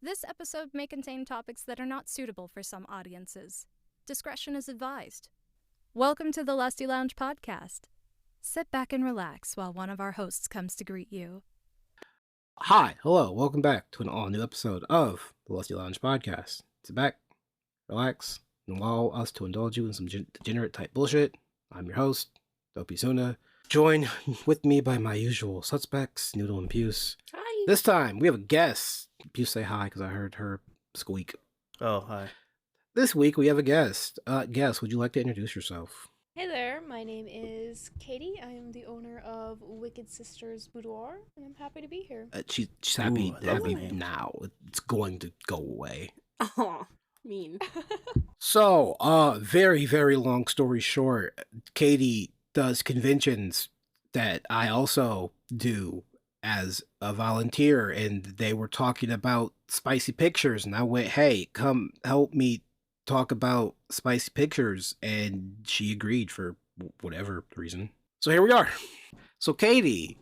This episode may contain topics that are not suitable for some audiences. Discretion is advised. Welcome to the Lusty Lounge podcast. Sit back and relax while one of our hosts comes to greet you. Hi, hello, welcome back to an all-new episode of the Lusty Lounge podcast. Sit back, relax, and allow us to indulge you in some degenerate-type bullshit. I'm your host, Dopey Tsuna, joined with me by my usual suspects, Noodle and Puce. Hi. This time, we have a guest. Puce, say hi, because I heard her squeak. Oh, hi. This week, we have a guest. Guest, would you like to introduce yourself? Hey there, my name is Katie. I am the owner of Wicked Sisters Boudoir, and I'm happy to be here. She's happy, Ooh, I love happy the name. now. It's going to go away. Oh, mean. So, very, very long story short, Katie does conventions that I also do as a volunteer, and they were talking about spicy pictures, and I went, hey, come help me talk about spicy pictures, and she agreed for whatever reason. So here we are. So Katie,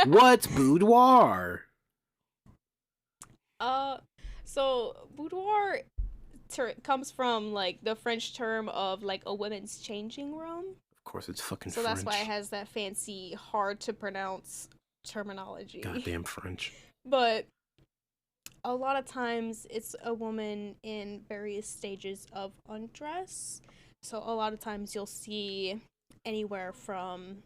what's boudoir? So boudoir comes from like the French term of like a women's changing room. Of course, it's fucking So French. that's why it has that fancy, hard to pronounce terminology. Goddamn French. But a lot of times it's a woman in various stages of undress. So a lot of times you'll see anywhere from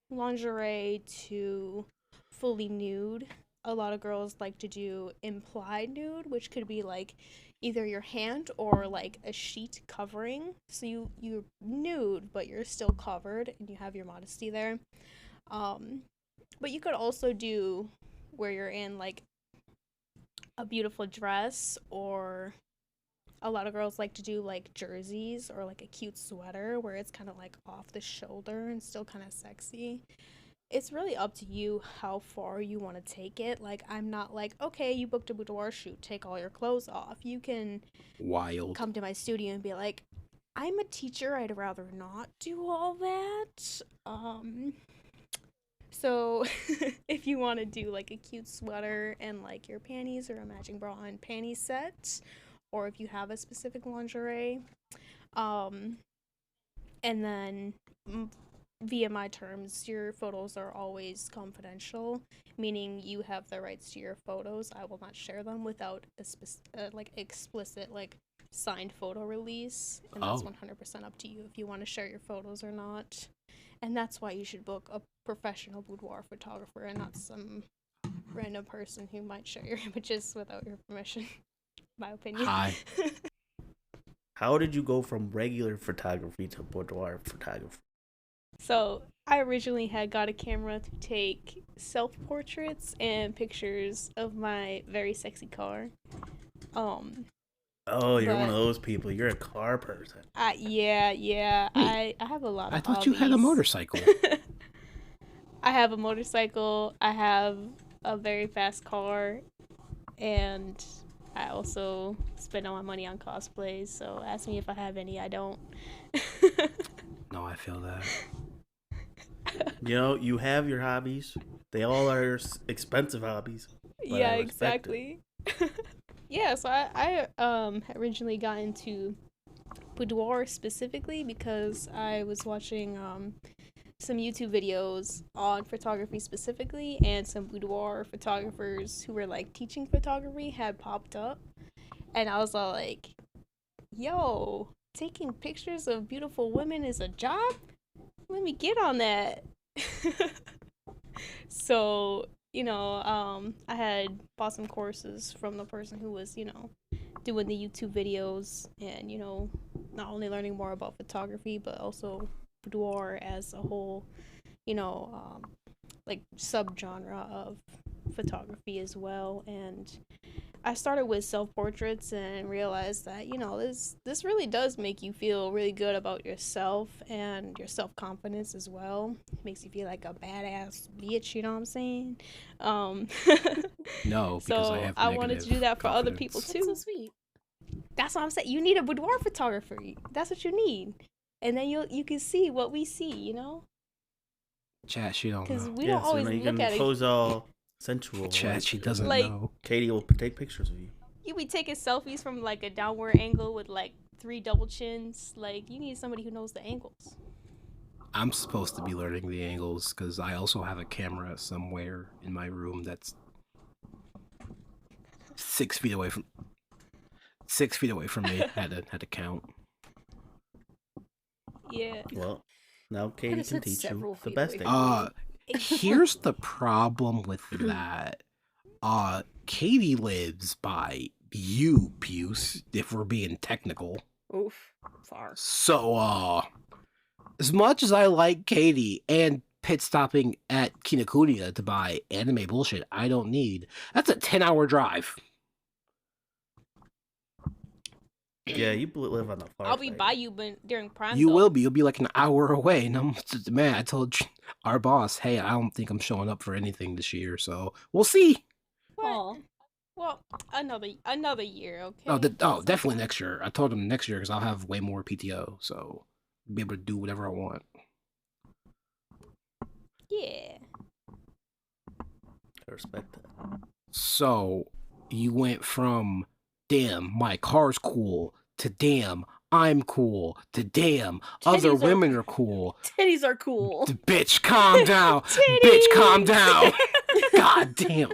lingerie to fully nude. A lot of girls like to do implied nude, which could be like either your hand or like a sheet covering. So you're nude, but you're still covered and you have your modesty there. But you could also do where you're in like a beautiful dress, or a lot of girls like to do like jerseys or like a cute sweater where it's kind of like off the shoulder and still kind of sexy. It's really up to you how far you want to take it. Like, I'm not like, okay, you booked a boudoir shoot, take all your clothes off. You can Wild. come to my studio and be like, I'm a teacher, I'd rather not do all that. So if you want to do like a cute sweater and like your panties or a matching bra and panty set, or if you have a specific lingerie, and then via my terms, your photos are always confidential, meaning you have the rights to your photos. I will not share them without a explicit like signed photo release, and that's 100% up to you if you want to share your photos or not. And that's why you should book a professional boudoir photographer and not some random person who might share your images without your permission. My opinion. Hi. How did you go from regular photography to boudoir photography? So I originally had got a camera to take self-portraits and pictures of my very sexy car. Oh, you're one of those people. You're a car person. Yeah. Wait, I have a lot of I thought you had a hobbies. motorcycle. I have a motorcycle. I have a very fast car, and I also spend all my money on cosplays. So ask me if I have any. I don't. No, I feel that. You know, you have your hobbies. They all are expensive hobbies. Yeah, I respect exactly. Yeah, so I originally got into boudoir specifically because I was watching some YouTube videos on photography specifically, and some boudoir photographers who were like teaching photography had popped up, and I was all like, yo, taking pictures of beautiful women is a job? Let me get on that. So, I had bought some courses from the person who was, doing the YouTube videos, and, not only learning more about photography, but also boudoir as a whole, like subgenre of photography as well. And I started with self-portraits and realized that, this really does make you feel really good about yourself and your self-confidence as well. It makes you feel like a badass bitch, you know what I'm saying? No, because So I wanted to do that for other people too. That's so sweet. That's what I'm saying. You need a boudoir photographer. That's what you need. And then you can see what we see, Chat, she don't Because know. we don't always you look can at it. pose all sensual. Chat, she doesn't Like- know. Katie will take pictures of you. you be taking selfies from like a downward angle with like 3 double chins. Like, you need somebody who knows the angles. I'm supposed to be learning the angles because I also have a camera somewhere in my room that's 6 feet away from 6 feet away from me. Had to count. Yeah. Well, now Katie can said teach you several the feet best away angle. Here's the problem with that. Katie lives by you, Puce, if we're being technical. Oof. Far. So, as much as I like Katie and pit stopping at Kinokuniya to buy anime bullshit I don't need, that's a 10-hour drive. Yeah, you live on the far I'll be side. by you during Prime. You though. will be. You'll be like an hour away. And man, I told our boss, hey, I don't think I'm showing up for anything this year. So we'll see. What? Aw. Well, another year, okay? Definitely next year. I told him next year because I'll have way more PTO. So I'll be able to do whatever I want. Yeah. I respect that. So you went from, damn, my car's cool, to damn, I'm cool, to damn, other Titties are- women are cool. Titties are cool. Bitch, calm down. Bitch, calm down. God damn.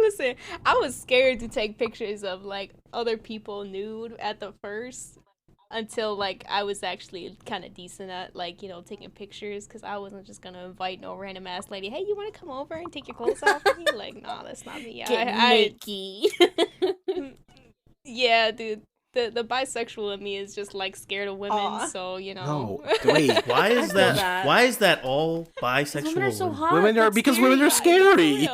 Listen, I was scared to take pictures of like other people nude at the first until like I was actually kind of decent at like, you know, taking pictures, because I wasn't just gonna invite no random ass lady, hey, you want to come over and take your clothes off with me? Like, nah, that's not me. Get naked. Yeah, dude. The bisexual in me is just like scared of women, Aw. so you know. No, wait. Why is feel that? that. Why is that all bisexual? Women are so women? hot. Women are that's because scary. women are scary.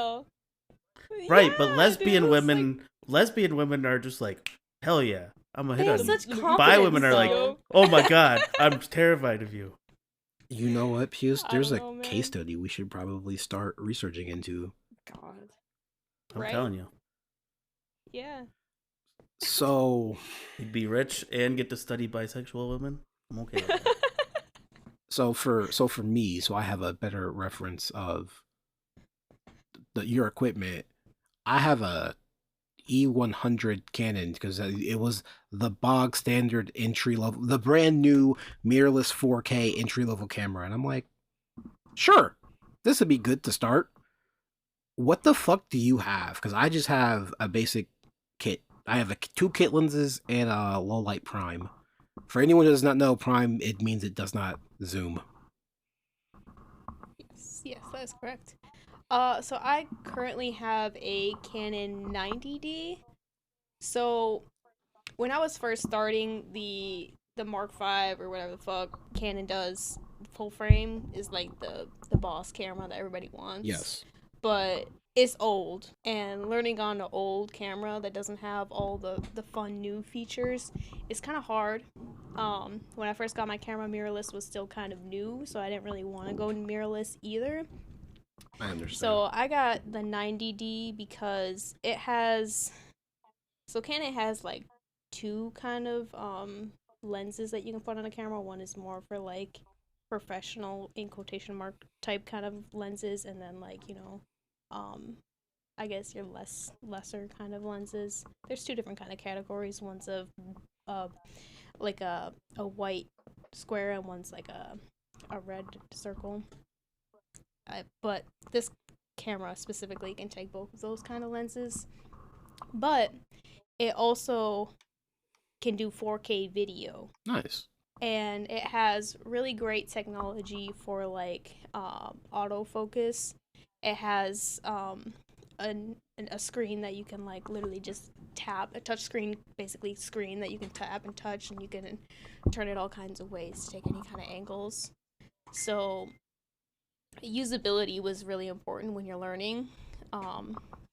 Right, Yeah, but dude, lesbian it's women, lesbian women are just like, hell yeah, I'm gonna They hit have on such you. confidence, Bi women are like, though. oh my god, I'm terrified of you. You know what, Puce? I There's a don't know, case man. study we should probably start researching into. God. I'm Right? telling you, Yeah. So, you'd be rich and get to study bisexual women. I'm okay with that. for me, I have a better reference of your equipment. I have a E100 Canon because it was the bog standard entry level, the brand new mirrorless 4K entry level camera, and I'm like, sure, this would be good to start. What the fuck do you have? Because I just have a basic kit. I have 2 kit lenses and a low light prime. For anyone who does not know prime, it means it does not zoom. Yes, that is correct. So I currently have a Canon 90D. So when I was first starting, the Mark V or whatever the fuck Canon does, full frame is like the boss camera that everybody wants. Yes. But it's old, and learning on an old camera that doesn't have all the fun new features is kind of hard. When I first got my camera, mirrorless was still kind of new, so I didn't really want to go mirrorless either. I understand. So I got the 90D because it has, so Canon has like 2 kind of lenses that you can put on a camera. One is more for like professional, in quotation mark, type kind of lenses, and then like, you know, I guess your lesser kind of lenses. There's 2 different kind of categories. One's of like a white square, and one's like a red circle. But this camera specifically can take both of those kind of lenses. But it also can do 4K video. Nice. And it has really great technology for like autofocus. It has a screen that you can like literally just tap, a touch screen, basically screen that you can tap and touch, and you can turn it all kinds of ways to take any kind of angles. So usability was really important when you're learning.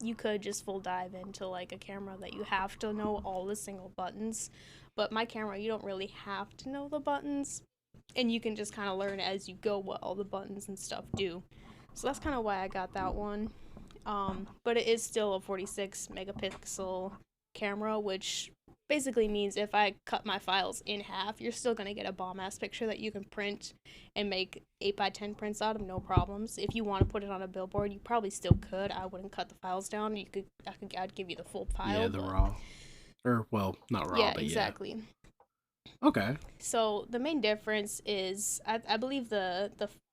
You could just full dive into like a camera that you have to know all the single buttons, but my camera, you don't really have to know the buttons, and you can just kind of learn as you go what all the buttons and stuff do. So that's kind of why I got that one. But it is still a 46 megapixel camera, which basically means if I cut my files in half, you're still gonna get a bomb ass picture that you can print and make 8x10 prints out of, no problems. If you want to put it on a billboard, you probably still could. I wouldn't cut the files down. I'd give you the full file. Yeah, the raw. Or, well, not raw, yeah, but exactly. Yeah. Okay. So the main difference is, I believe the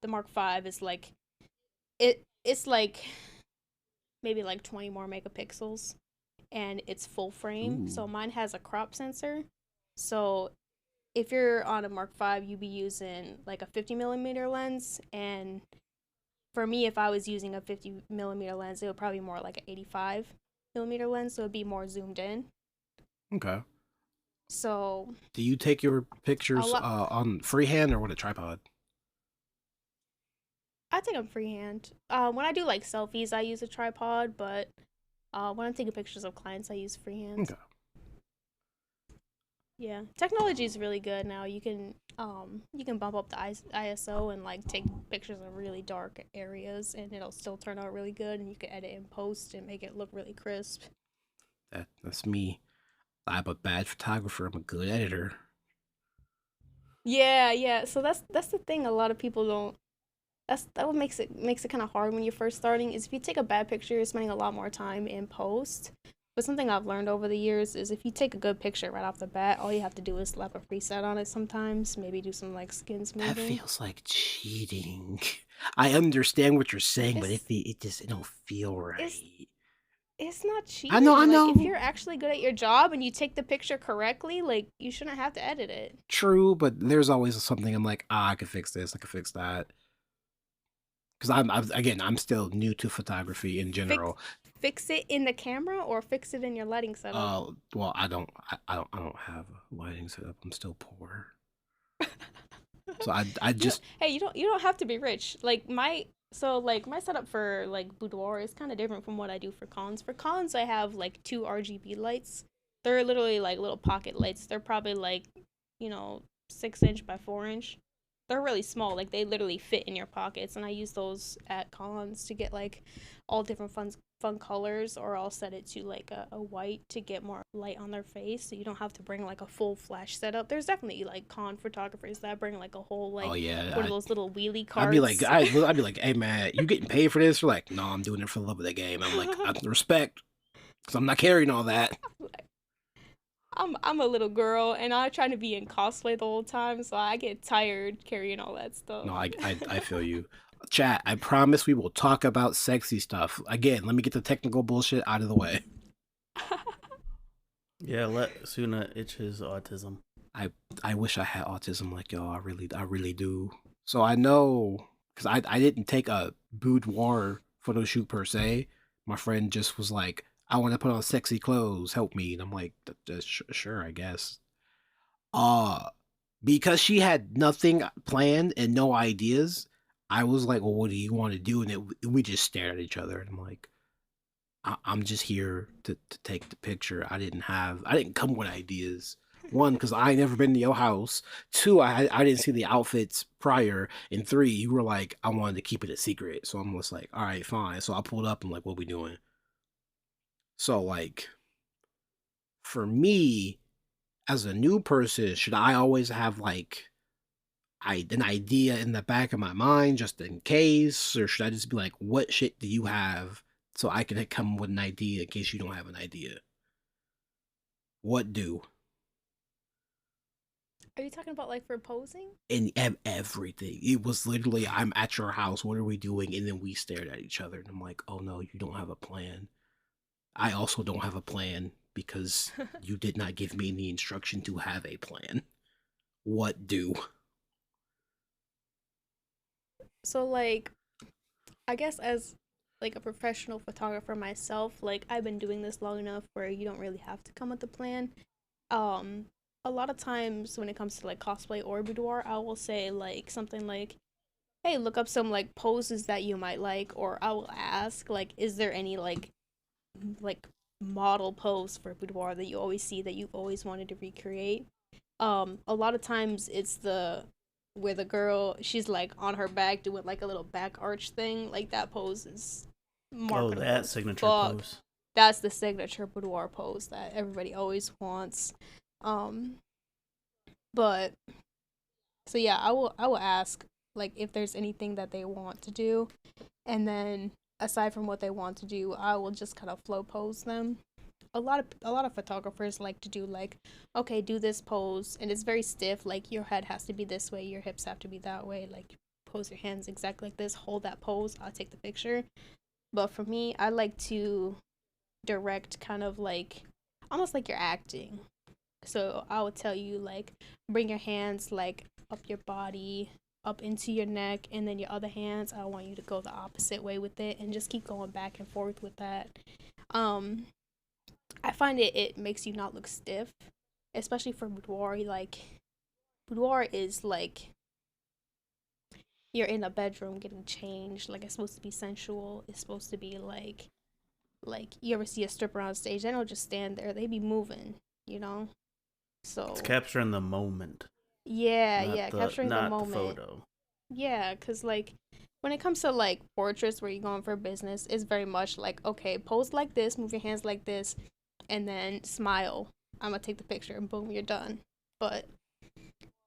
Mark V is like, it's like maybe like 20 more megapixels, and it's full frame. Ooh. So mine has a crop sensor. So if you're on a Mark V, you'd be using like a 50mm lens, and for me, if I was using a 50mm lens, it would probably be more like an 85mm lens, so it'd be more zoomed in. Okay. So do you take your pictures on freehand or with a tripod? I take them freehand. When I do like selfies, I use a tripod, but when I'm taking pictures of clients, I use freehand. Okay. Yeah, technology is really good now. You can bump up the ISO and like take pictures of really dark areas, and it'll still turn out really good. And you can edit in post and make it look really crisp. That's me. I'm a bad photographer. I'm a good editor. Yeah. So that's the thing. A lot of people don't. That what makes it kind of hard when you're first starting. Is if you take a bad picture, you're spending a lot more time in post. But something I've learned over the years is if you take a good picture right off the bat, all you have to do is slap a preset on it sometimes. Maybe do some like skin smoothing. That feels like cheating. I understand what you're saying, but it don't feel right. It's not cheating. I know. Like, if you're actually good at your job and you take the picture correctly, like, you shouldn't have to edit it. True, but there's always something I'm like, I could fix this, I could fix that. Because I'm still new to photography in general. Fix it in the camera or fix it in your lighting setup? Well, I don't have a lighting setup. I'm still poor. So I just Hey, you don't have to be rich. Like my setup for like boudoir is kind of different from what I do for cons. For cons, I have like 2 RGB lights. They're literally like little pocket lights. They're probably like, 6" by 4". They're really small. Like they literally fit in your pockets, and I use those at cons to get like all different fun colors, or I'll set it to like a white to get more light on their face, so you don't have to bring like a full flash setup. There's definitely like con photographers that bring like a whole like one of those little wheelie carts. I'd be like, hey man, you getting paid for this? You're like, no, I'm doing it for the love of the game. I'm like, I respect, because I'm not carrying all that. I'm a little girl, and I'm trying to be in cosplay the whole time, so I get tired carrying all that stuff. No, I feel you. Chat, I promise we will talk about sexy stuff. Again, let me get the technical bullshit out of the way. Yeah, let Tsuna itch his autism. I wish I had autism like y'all. I really do. So I know, because I didn't take a boudoir photo shoot per se. My friend just was like, I want to put on sexy clothes, help me. And I'm like, sure, I guess. Because she had nothing planned and no ideas, I was like, well, what do you want to do? And we just stared at each other. And I'm like, I'm just here to take the picture. I didn't come with ideas. 1, because I ain't never been to your house. 2, I didn't see the outfits prior. And 3, you were like, I wanted to keep it a secret. So I'm just like, all right, fine. So I pulled up and like, what we doing? So like, for me, as a new person, should I always have like an idea in the back of my mind just in case? Or should I just be like, what shit do you have so I can come with an idea in case you don't have an idea? What do? Are you talking about like for posing? In everything. It was literally, I'm at your house, what are we doing? And then we stared at each other and I'm like, oh no, you don't have a plan. I also don't have a plan because you did not give me the instruction to have a plan. What do? So like, I guess as like a professional photographer myself, like I've been doing this long enough where you don't really have to come with a plan. A lot of times when it comes to like cosplay or boudoir, I will say like something like, hey, look up some like poses that you might like, or I will ask like, is there any like model pose for boudoir that you always see that you've always wanted to recreate? A lot of times it's where the girl, she's like on her back doing like a little back arch thing. Like that pose is marketable. Oh, that signature pose. that's the signature boudoir pose that everybody always wants. But so yeah, I will ask like if there's anything that they want to do, and then aside from what they want to do, I will just kind of flow pose them. A lot of photographers like to do like, okay, do this pose, and it's very stiff, like your head has to be this way, your hips have to be that way, like pose your hands exactly like this, hold that pose, I'll take the picture. But for me, I like to direct, kind of like almost like you're acting. So I would tell you like, bring your hands like up your body, up into your neck, and then your other hands, I want you to go the opposite way with it, and just keep going back and forth with that. I find it makes you not look stiff, especially for boudoir. Like, boudoir is like you're in a bedroom getting changed. Like, it's supposed to be sensual. It's supposed to be like you ever see a stripper on stage? They don't just stand there. They be moving, you know? So It's capturing the moment. Yeah, capturing the not moment. The photo. Yeah, because like when it comes to like portraits where you're going for business, it's very much like, okay, pose like this, move your hands like this, and then smile. I'm gonna take the picture and boom, you're done. But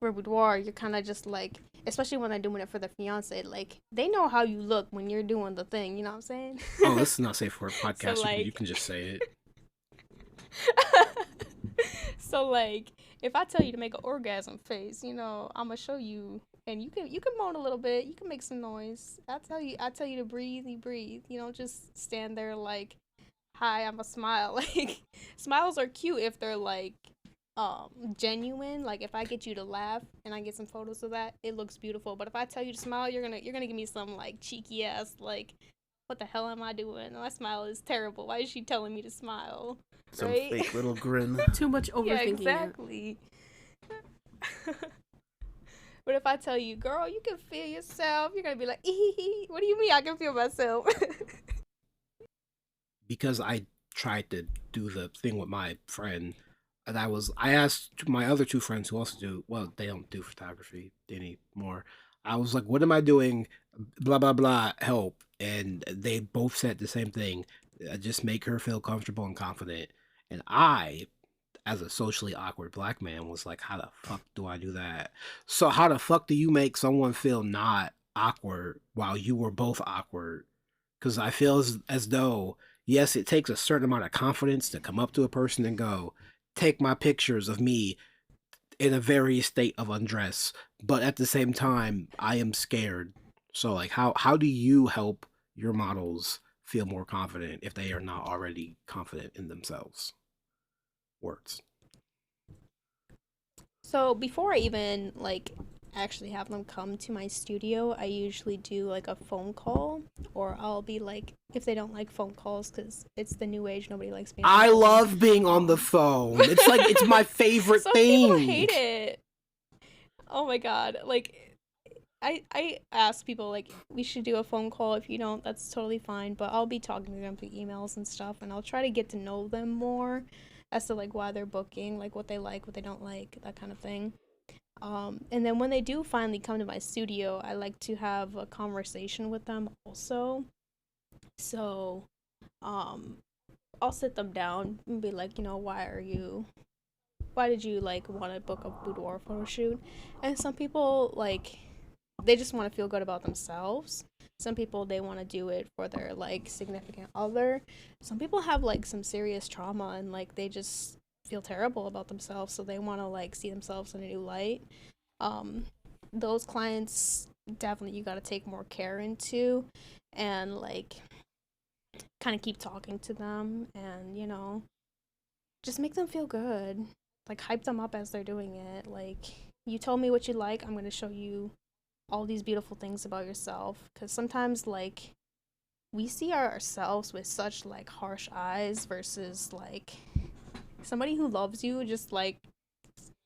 for boudoir, you're kind of just like, especially when they're doing it for the fiance, like they know how you look when you're doing the thing. You know what I'm saying? Oh, this is not safe for a podcast. So, like... you can just say it. So like, if I tell you to make an orgasm face, you know, I'm gonna show you, and you can moan a little bit, you can make some noise. I tell you to breathe, you breathe. You don't just stand there like, hi, I'm a smile. Like, smiles are cute if they're like genuine. Like, if I get you to laugh and I get some photos of that, it looks beautiful. But if I tell you to smile, you're gonna give me some like cheeky ass like, what the hell am I doing? My smile is terrible. Why is she telling me to smile? Some right? fake little grin. Too much overthinking. Yeah, exactly. But if I tell you, girl, you can feel yourself, you're gonna be like, what do you mean I can feel myself? Because I tried to do the thing with my friend, and I asked my other two friends who also do, well, they don't do photography anymore. I was like, what am I doing? Blah, blah, blah, help. And they both said the same thing. Just make her feel comfortable and confident. And I, as a socially awkward black man, was like, how the fuck do I do that? So how the fuck do you make someone feel not awkward while you were both awkward? Because I feel as though, yes, it takes a certain amount of confidence to come up to a person and go, take my pictures of me in a various state of undress. But at the same time, I am scared. So like, how do you help your models feel more confident if they are not already confident in themselves? Words. So before I even like actually have them come to my studio, I usually do like a phone call, or I'll be like, if they don't like phone calls, because it's the new age, nobody likes being on I the phone. love being on the phone. It's like, it's my favorite Some thing. people hate it. Oh my god, like I ask people like, we should do a phone call. If you don't, that's totally fine, but I'll be talking to them through emails and stuff, and I'll try to get to know them more as to like why they're booking, like what they like, what they don't like, that kind of thing. And then when they do finally come to my studio, I like to have a conversation with them also. So I'll sit them down and be like, you know, why did you like want to book a boudoir photo shoot? And some people, like, they just want to feel good about themselves. Some people, they want to do it for their like significant other. Some people have like some serious trauma, and like they just feel terrible about themselves, so they want to like see themselves in a new light. Those clients, definitely you got to take more care into, and like kind of keep talking to them, and you know, just make them feel good, like hype them up as they're doing it. Like, you told me what you like, I'm going to show you all these beautiful things about yourself. Because sometimes like we see ourselves with such like harsh eyes, versus like somebody who loves you just like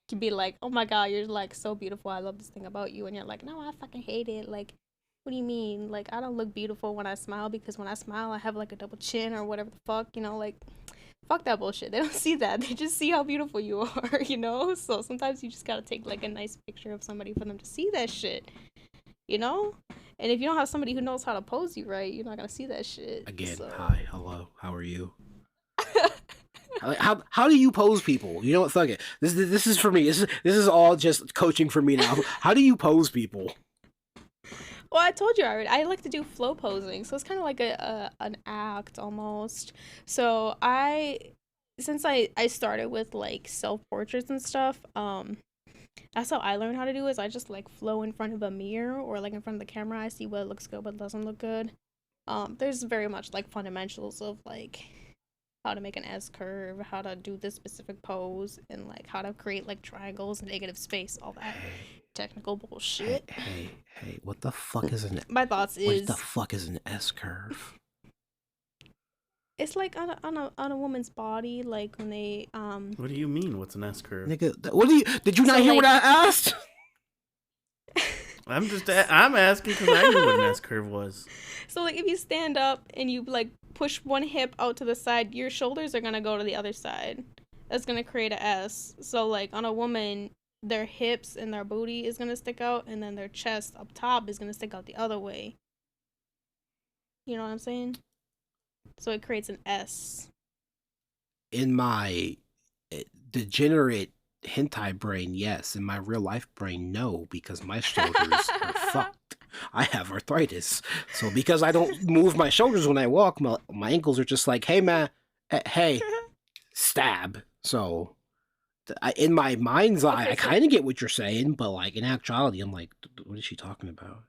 can be like, oh my god, you're like so beautiful, I love this thing about you, and you're like, no, I fucking hate it. Like, what do you mean? Like, I don't look beautiful when I smile, because when I smile I have like a double chin or whatever the fuck, you know? Like, fuck that bullshit. They don't see that, they just see how beautiful you are, you know? So sometimes you just gotta take like a nice picture of somebody for them to see that shit, you know? And if you don't have somebody who knows how to pose you right, you're not gonna see that shit. Again, so. hi, hello, how are you? How do you pose people? You know what? Fuck it. This is for me. This is all just coaching for me now. How do you pose people? Well, I told you already. I like to do flow posing, so it's kind of like an act almost. So since I started with like self portraits and stuff, that's how I learned how to do it. Is I just like flow in front of a mirror or like in front of the camera. I see what looks good, what doesn't look good. There's very much like fundamentals of like how to make an S curve, how to do this specific pose, and like how to create like triangles, negative space, all that technical bullshit. Hey, what the fuck is an My thoughts what is the fuck is an S curve? it's like on a woman's body, like when they What do you mean? What's an S curve? Nigga, did you not So, hear like- what I asked? I'm asking because I knew what an S curve was. So like if you stand up and you like push one hip out to the side, your shoulders are gonna go to the other side. That's gonna create a S. So like on a woman, their hips and their booty is gonna stick out, and then their chest up top is gonna stick out the other way. You know what I'm saying? So it creates an S. In my degenerate hentai brain, yes. In my real life brain, no, because my shoulders are fucked. I have arthritis. So because I don't move my shoulders when I walk, my ankles are just like, hey man, hey, stab. So in my mind's eye, Okay, I kind of get what you're saying, but like in actuality, I'm like, what is she talking about?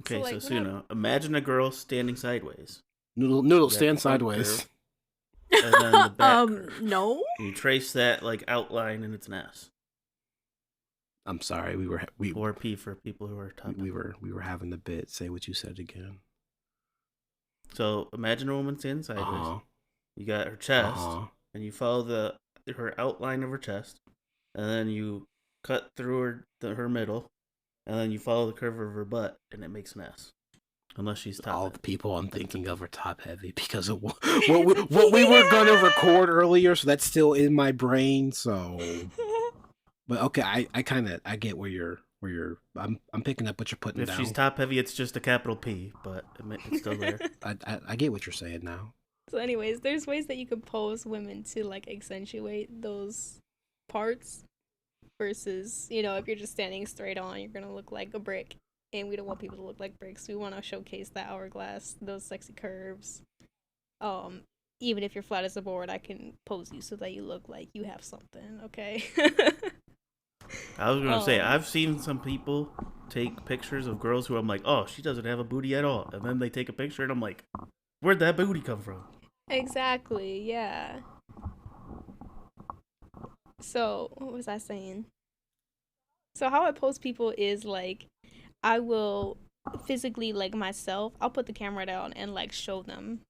Okay, So, so like, Tsuna, imagine a girl standing sideways. Noodle, You got stand the front sideways. curve, and then the back curve. No. You trace that like outline, and it's an S. I'm sorry, Or P for people who are top. we were having the bit. Say what you said again. So imagine a woman standing sideways. Uh-huh. You got her chest, Uh-huh. and you follow her outline of her chest, and then you cut through her middle, and then you follow the curve of her butt, and it makes an S. Unless she's top. All the people I'm thinking of are top heavy because of what we were gonna record earlier, so that's still in my brain. So, but okay, I get where you're I'm picking up what you're putting If down. she's top heavy, it's just a capital P, but it's still there. I get what you're saying now. So anyways, there's ways that you can pose women to like accentuate those parts versus, you know, if you're just standing straight on, you're gonna look like a brick. And we don't want people to look like bricks. We want to showcase the hourglass, those sexy curves. Even if you're flat as a board, I can pose you so that you look like you have something, okay? I was gonna say I've seen some people take pictures of girls who I'm like, oh, she doesn't have a booty at all, and then they take a picture and I'm like, where'd that booty come from? Exactly, yeah. So, what was I saying? So how I pose people is like, I will physically, like myself, I'll put the camera down and like show them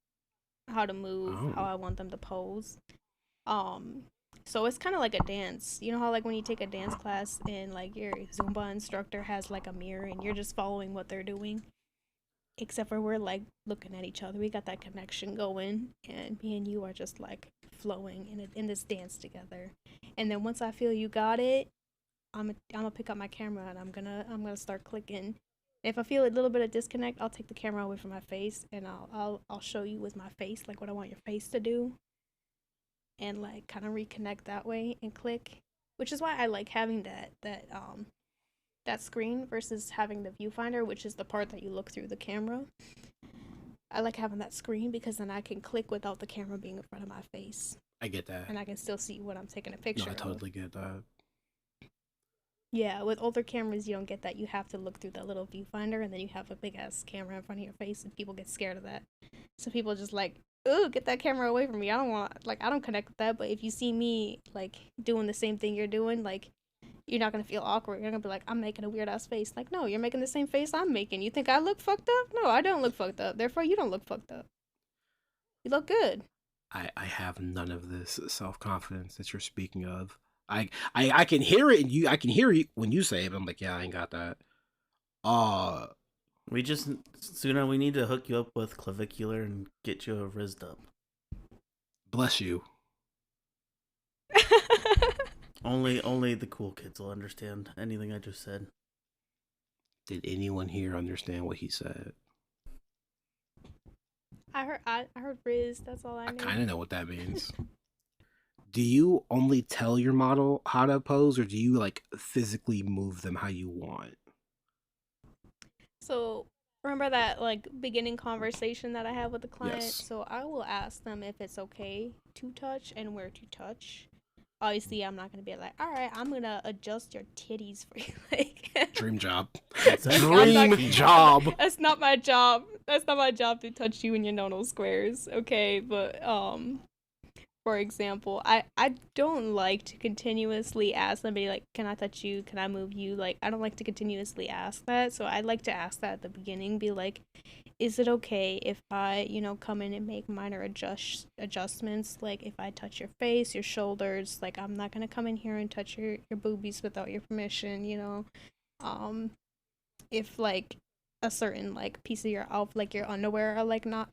how to move, how I want them to pose. So it's kind of like a dance. You know how like when you take a dance class and like your Zumba instructor has like a mirror and you're just following what they're doing? Except for we're like looking at each other. We got that connection going, and me and you are just like flowing in this dance together. And then once I feel you got it, I'm gonna pick up my camera and I'm gonna start clicking. If I feel a little bit of disconnect, I'll take the camera away from my face and I'll show you with my face like what I want your face to do, and like kind of reconnect that way and click. Which is why I like having that screen versus having the viewfinder, which is the part that you look through the camera. I like having that screen because then I can click without the camera being in front of my face. I get that. And I can still see what I'm taking a picture No, I of. totally get that. Yeah, with older cameras, you don't get that. You have to look through that little viewfinder, and then you have a big-ass camera in front of your face, and people get scared of that. So people just like, ooh, get that camera away from me. I don't connect with that, but if you see me, like, doing the same thing you're doing, like, you're not gonna feel awkward. You're gonna be like, I'm making a weird-ass face. Like, no, you're making the same face I'm making. You think I look fucked up? No, I don't look fucked up. Therefore, you don't look fucked up. You look good. I have none of this self-confidence that you're speaking of. I can hear it, and I can hear you when you say it, but I'm like, yeah, I ain't got that. We need to hook you up with clavicular and get you a wrist up. Bless you. Only the cool kids will understand anything I just said. Did anyone here understand what he said? I heard Riz. That's all I I knew. kind of know what that means. Do you only tell your model how to pose, or do you like physically move them how you want? So remember that like beginning conversation that I had with the client? Yes. So I will ask them if it's okay to touch and where to touch. Obviously, I'm not gonna be like, all right, I'm gonna adjust your titties for you. Like, Dream job. Exactly. I'm not- Dream job. that's not my job. That's not my job to touch you in your no squares. Okay, but for example, I don't like to continuously ask somebody like, can I touch you? Can I move you? Like, I don't like to continuously ask that. So I'd like to ask that at the beginning. Be like, is it okay if I, come in and make minor adjustments? Like, if I touch your face, your shoulders, like, I'm not gonna come in here and touch your boobies without your permission. If like a certain like piece of your outfit, like your underwear, are like not,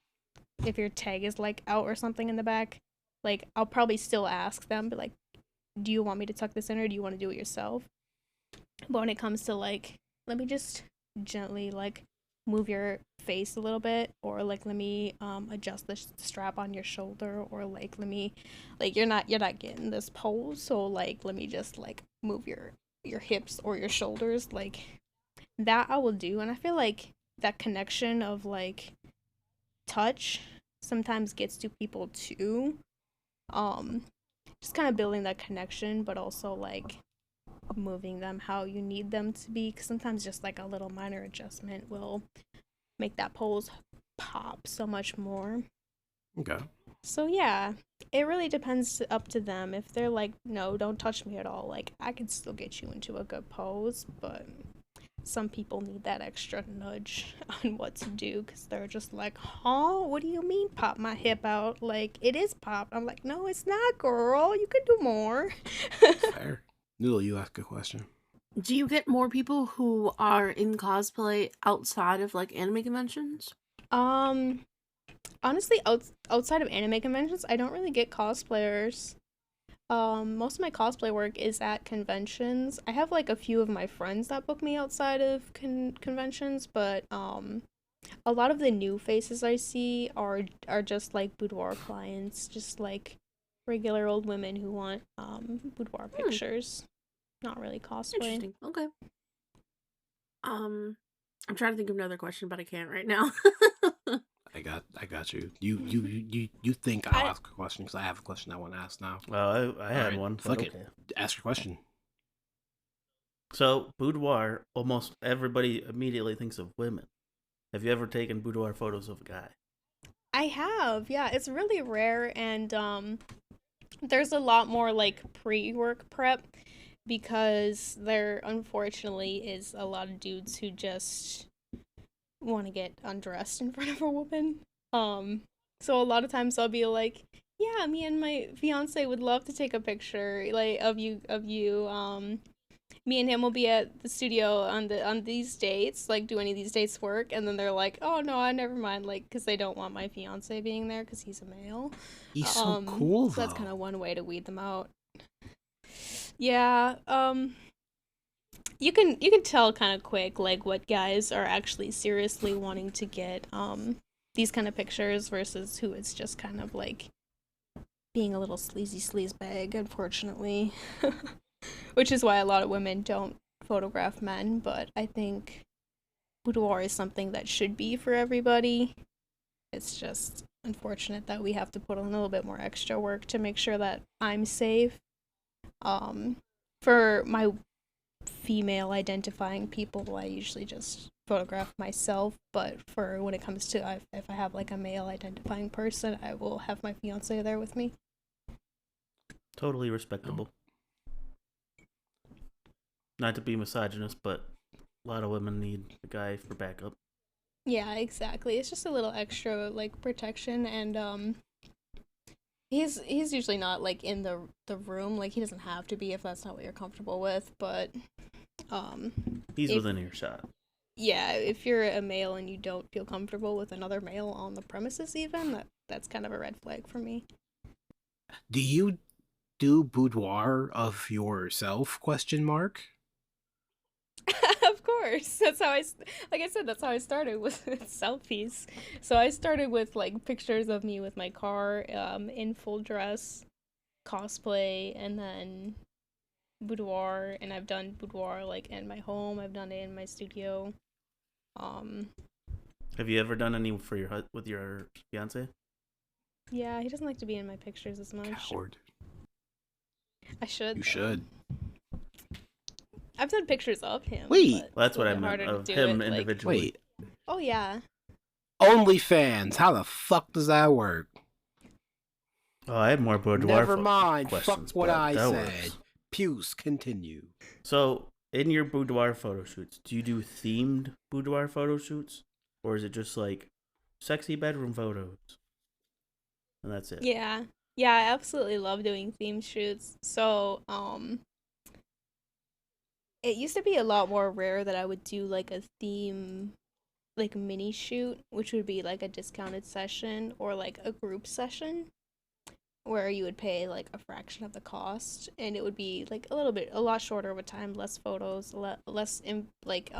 if your tag is like out or something in the back, like I'll probably still ask them, but like, do you want me to tuck this in or do you want to do it yourself? But when it comes to like, let me just gently like move your face a little bit, or like let me adjust the strap on your shoulder, or like let me, like, you're not getting this pose, so like let me just like move your hips or your shoulders, like that I will do. And I feel like that connection of like touch sometimes gets to people too. Just kind of building that connection, but also like moving them how you need them to be, because sometimes just like a little minor adjustment will make that pose pop so much more. Okay. So yeah, it really depends, up to them. If they're like, no, don't touch me at all, like I can still get you into a good pose, but some people need that extra nudge on what to do, because they're just like, huh, what do you mean pop my hip out? Like, it is popped. I'm like, no, it's not, girl, you could do more. Fair. Noodle, you ask a question. Do you get more people who are in cosplay outside of like anime conventions? Honestly, outside of anime conventions, I don't really get cosplayers. Most of my cosplay work is at conventions. I have like a few of my friends that book me outside of conventions, but a lot of the new faces I see are just like boudoir clients, just like regular old women who want boudoir pictures. Not really cosplay. Interesting. Okay. I'm trying to think of another question, but I can't right now. I got you. You think I'll ask a question because I have a question I want to ask now. Well, I had Alright, one. fuck But it. okay. Ask your question. So, boudoir, almost everybody immediately thinks of women. Have you ever taken boudoir photos of a guy? I have, yeah. It's really rare, and there's a lot more like pre-work prep, because there unfortunately is a lot of dudes who just want to get undressed in front of a woman. So a lot of times I'll be like, yeah, me and my fiance would love to take a picture like of you. Me and him will be at the studio on these dates, like, do any of these dates work? And then they're like, oh no, I never mind, like, because they don't want my fiance being there because he's a male. He's so cool, So that's though. kind of one way to weed them out. Yeah, you can tell kind of quick like what guys are actually seriously wanting to get these kind of pictures versus who is just kind of like being a little sleazy sleaze bag, unfortunately. Which is why a lot of women don't photograph men, but I think boudoir is something that should be for everybody. It's just unfortunate that we have to put in a little bit more extra work to make sure that I'm safe. For my female identifying people, I usually just photograph myself, but for when it comes to if I have like a male identifying person, I will have my fiance there with me. Totally respectable. Not to be misogynist, but a lot of women need a guy for backup. Yeah, exactly. It's just a little extra like protection, and he's usually not like in the room, like he doesn't have to be if that's not what you're comfortable with, but He's if- within earshot. yeah, if you're a male and you don't feel comfortable with another male on the premises, even that's kind of a red flag for me. Do you do boudoir of yourself? Question mark. Of course. That's how like I said, that's how I started with selfies. So I started with like pictures of me with my car, in full dress, cosplay, and then boudoir. And I've done boudoir like in my home. I've done it in my studio. Have you ever done any for with your fiance? Yeah, he doesn't like to be in my pictures as much. Coward. I should. You though. should. I've done pictures of him. Wait. but Well, that's it's a what I little meant harder to of do him it, like- individually. Wait. Oh yeah. OnlyFans. How the fuck does that work? Oh, I have more boudoir. Never mind. questions, Fuck what but I that said. works. Puce, continue. So, in your boudoir photo shoots, do you do themed boudoir photo shoots, or is it just like sexy bedroom photos, and that's it? Yeah. Yeah, I absolutely love doing theme shoots. So, it used to be a lot more rare that I would do like a theme like mini shoot, which would be like a discounted session or like a group session where you would pay like a fraction of the cost, and it would be like a lot shorter of a time, less photos, less like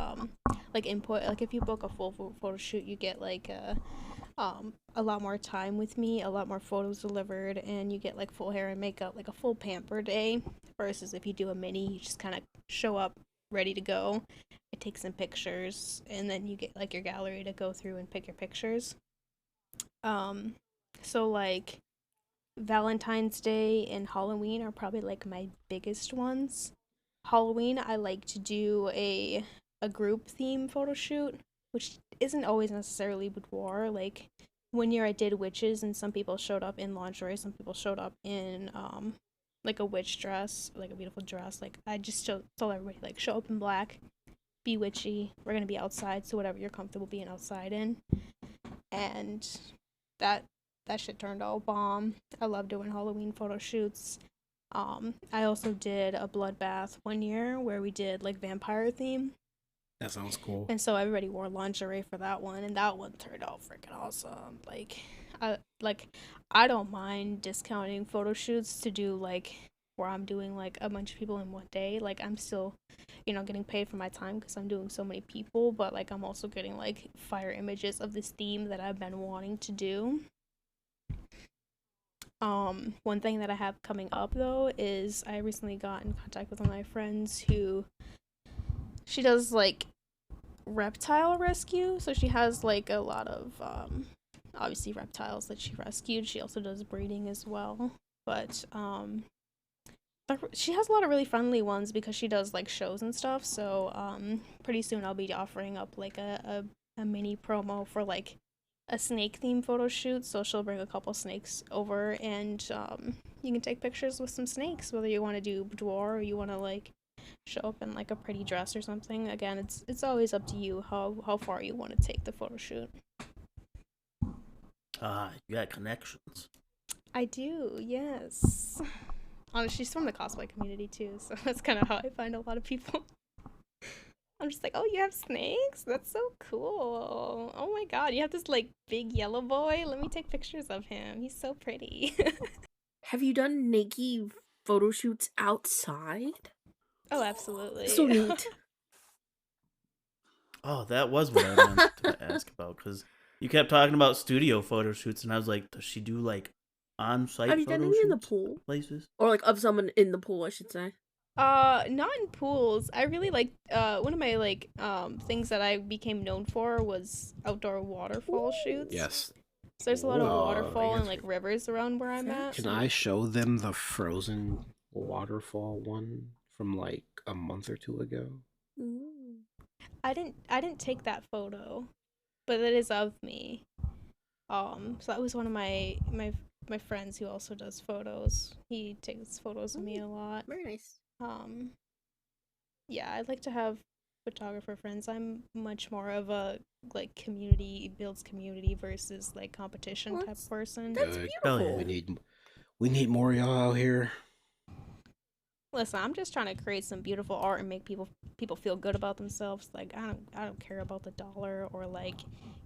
input. Like if you book a full photo shoot, you get like a lot more time with me, a lot more photos delivered, and you get like full hair and makeup, like a full pamper day, versus if you do a mini, you just kind of show up ready to go. I take some pictures, and then you get like your gallery to go through and pick your pictures. So like Valentine's Day and Halloween are probably like my biggest ones. Halloween, I like to do a group theme photo shoot, which isn't always necessarily boudoir. Like one year I did witches, and some people showed up in lingerie, some people showed up in like a witch dress, like a beautiful dress. Like I just told everybody like show up in black, be witchy. We're gonna be outside, so whatever you're comfortable being outside in. And that shit turned out bomb. I love doing Halloween photo shoots. I also did a bloodbath one year where we did like vampire theme. That sounds cool. And so everybody wore lingerie for that one, and that one turned out freaking awesome. I don't mind discounting photo shoots to do like where I'm doing like a bunch of people in one day. Like I'm still, getting paid for my time because I'm doing so many people, but like I'm also getting like fire images of this theme that I've been wanting to do. One thing that I have coming up though is I recently got in contact with one of my friends who she does like reptile rescue, so she has like a lot of obviously reptiles that she rescued. She also does breeding as well, but she has a lot of really friendly ones because she does like shows and stuff. So pretty soon I'll be offering up like a mini promo for like a snake theme photo shoot. So she'll bring a couple snakes over, and you can take pictures with some snakes, whether you want to do boudoir or you want to like show up in like a pretty dress or something. Again, it's always up to you how far you want to take the photo shoot. You got connections. I do, yes. She's from the cosplay community too, so that's kind of how I find a lot of people. I'm just like, oh, you have snakes? That's so cool. Oh my god, you have this like big yellow boy? Let me take pictures of him. He's so pretty. Have you done naked photo shoots outside? Oh, absolutely. So neat. Oh, that was what I wanted to ask about, because you kept talking about studio photo shoots, and I was like, does she do like on-site Have you photo done any shoots in the pool? places? Or like of someone in the pool, I should say. Not in pools. I really like one of my like things that I became known for was outdoor waterfall shoots. Yes. So there's a lot of Oh, waterfall and yes. like rivers around where I'm at. Can I show them the frozen waterfall one from like a month or two ago? I didn't take that photo, but it is of me. So that was one of my friends who also does photos. He takes photos of me a lot. Very nice. Yeah, I'd like to have photographer friends. I'm much more of a like builds community versus like competition Well, type person. That's Good. beautiful. yeah. We need more of y'all out here. Listen, I'm just trying to create some beautiful art and make people feel good about themselves. Like I don't care about the dollar or like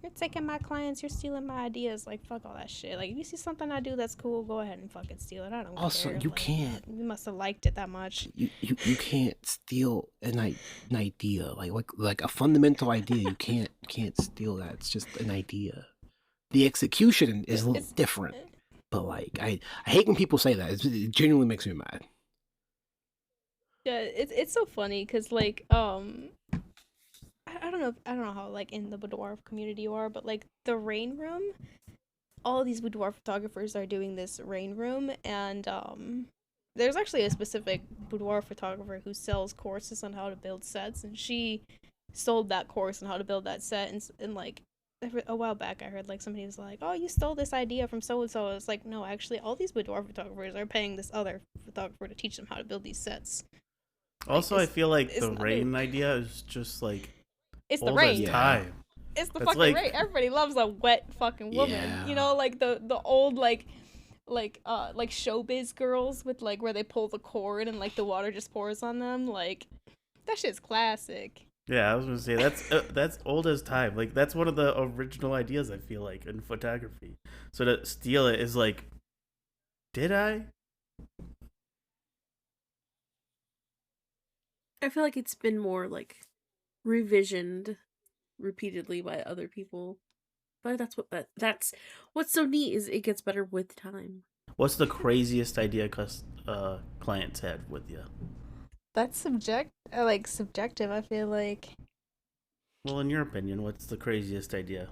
you're taking my clients, you're stealing my ideas. Like fuck all that shit. Like if you see something I do that's cool, go ahead and fucking steal it. I don't Also, care. you Like, can't. You must have liked it that much. You can't steal an idea like a fundamental idea. You can't steal that. It's just an idea. The execution is a little different, but like I hate when people say that. It genuinely makes me mad. Yeah, it's so funny because like I don't know how like in the boudoir community you are, but like the rain room, all these boudoir photographers are doing this rain room, and there's actually a specific boudoir photographer who sells courses on how to build sets, and she sold that course on how to build that set, and like a while back I heard like somebody was like, oh, you stole this idea from so and so. It's like, no, actually all these boudoir photographers are paying this other photographer to teach them how to build these sets. Also, I feel like the not rain idea is just like it's the old rain. as time. It's the That's fucking like- rain. Everybody loves a wet fucking woman. Yeah. You know, like the old like showbiz girls with like where they pull the cord and like the water just pours on them. Like that shit's classic. Yeah, I was gonna say that's old as time. Like that's one of the original ideas I feel like in photography. So to steal it is like, did I? I feel like it's been more like revisioned repeatedly by other people. But that's what's so neat is it gets better with time. What's the craziest idea clients had with you? That's subjective. I feel like. Well, in your opinion, what's the craziest idea?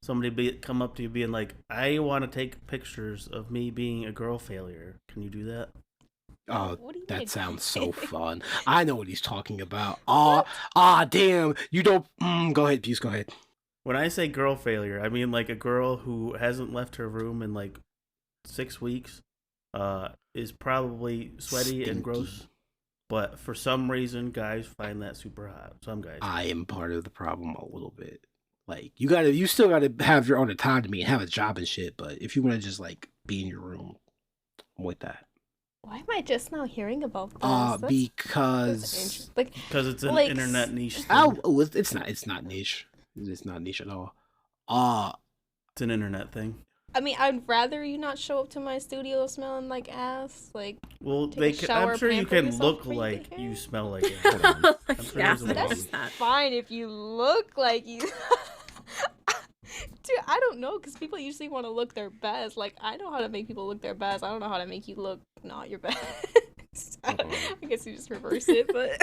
Somebody come up to you being like, I want to take pictures of me being a girl failure. Can you do that? Oh, What do you that mean? sounds so fun. I know what he's talking about. Damn. You don't. Go ahead, Peace. Go ahead. When I say girl failure, I mean like a girl who hasn't left her room in like 6 weeks, is probably sweaty and gross. Stinky. But for some reason, guys find that super hot. Some guys. I am part of the problem a little bit. Like you still gotta have your own autonomy and have a job and shit. But if you want to just like be in your room, I'm with that. Why am I just now hearing about this? Because Because it's an like, internet niche thing. it's not niche. It's not niche at all. It's an internet thing. I mean, I'd rather you not show up to my studio smelling like ass. Like, Well, take a shower, I'm sure you pamper can yourself look before you like get you here. smell like it. Hold on. I'm sure Yeah, there's a way. that's that. fine if you look like you. Dude, I don't know, because people usually want to look their best. Like, I know how to make people look their best. I don't know how to make you look not your best. I guess you just reverse it, but